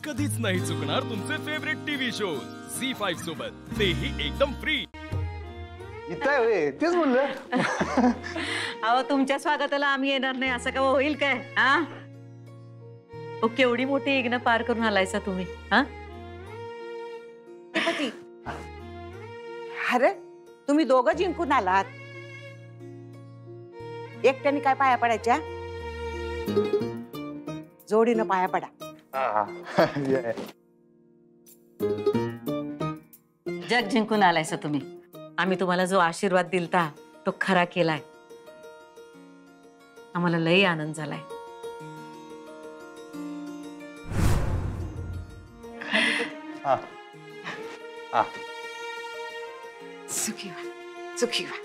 कधीच नाही चुकणार तुमचे फेवरेट टीव्ही शोज झी5 सोबत, तेही एकदम फ्री। इथं तेच म्हणलं। अहो तुमच्या स्वागताला आम्ही येणार नाही असं का होईल काय? हा केवढी मोठी यज्ञ पार करून आलायसा तुम्ही। हा अरे तुम्ही दोघं जिंकून आलात, एकट्याने काय पाया पडायच्या? जोडीनं पाया पडा। जग जिंकून आलायसा तुम्ही। आम्ही तुम्हाला जो आशीर्वाद दिलता तो खरा केलाय। आम्हाला लई आनंद झालाय। सुखी व्हा, सुखी व्हा।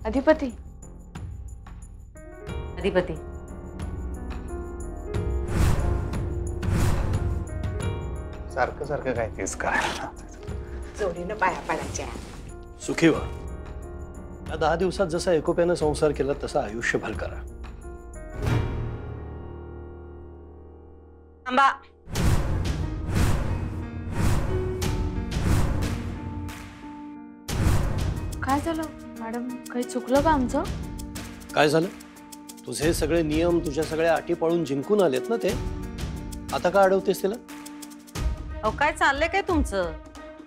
अधिपती, अधिपती, सारखं सारखं काय तेच काय? जोडीनं पाया पडायच्या। सुखी व्हा। या 10 दिवसात जसा एकोप्यानं संसार केला तसा आयुष्यभर करा। थांबा। काय झालं मॅडम? काही चुकलं का आमचं? काय झालं? तुझे सगळे नियम, तुझ्या सगळ्या अटी पाळून जिंकून आलेत ना ते, आता का अडवतेस तिला? अहो काय चाललंय काय तुमचं?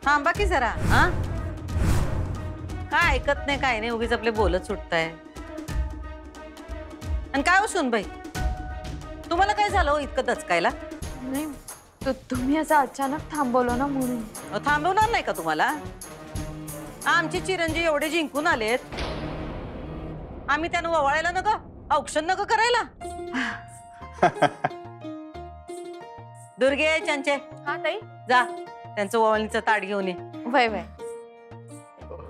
थांबा की जरा। हा काय ऐकत नाही, काय नाही, उगीच आपले बोलत सुटताय। आणि काय हो सुनबाई, तुम्हाला काय झालं हो इतकं दचकायला? नाही, तुम्ही असं अचानक थांबवलं ना म्हणून। थांबवणार नाही का तुम्हाला? आमचे चिरंजीव एवढे जिंकून आलेत, आम्ही त्यांना ववाळायला नका, औक्षण नका करायला। दुर्गे, चंचे, हा ताई, जा त्यांचं ववाळणीचं ताट घेऊन ये। वय वय।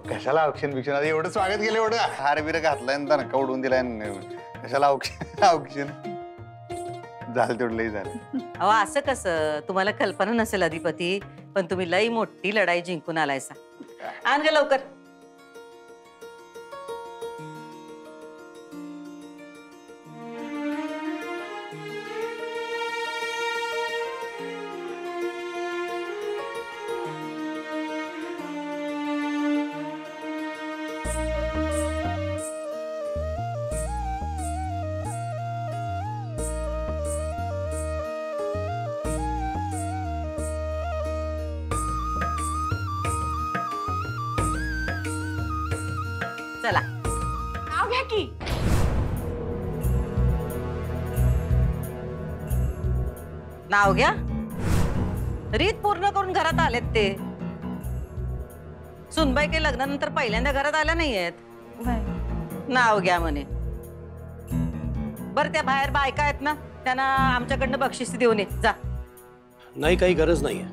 कशाला औक्षण बिक्षण? आता एवढं स्वागत केलं, एवढं हार बिर घातलाय, नका उडवून दिलाय, कशाला औक्षण? औक्षण झालं तेवढं लई झालं। अहो असं कसं? तुम्हाला कल्पना नसेल अधिपती, पण तुम्ही लई मोठी लढाई जिंकून आलायसा। आण ग लवकर। चला नाव घ्या की। नाव घ्या? रीत पूर्ण करून घरात आलेत ते। सुनबाई काही लग्नानंतर पहिल्यांदा घरात आल्या नाहीयेत। नाव घ्या म्हणे। बरं त्या बाहेर बायका आहेत ना, त्यांना आमच्याकडनं बक्षीस देऊन ये जा। नाही, काही गरज नाहीये।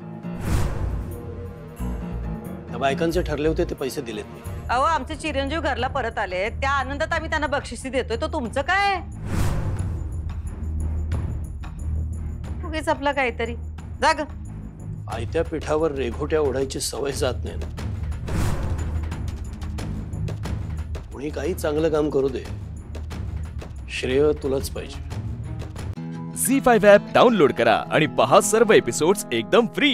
त्या बायकांचे ठरले होते ते पैसे दिलेत मी। अहो आमचे चिरंजीव घरला परत आले, त्या आनंदात आम्ही त्यांना बक्षिसी देतोय, तो तुमचं काय? उगीच आपलं काहीतरी। जा ग। आयत्या पिठावर रेघोट्या ओढायची सवय जात नाही ना। कोणी काही चांगलं काम करू दे, श्रेय तुलाच पाहिजे। झी5 ॲप डाउनलोड करा आणि पहा सर्व एपिसोड्स एकदम फ्री।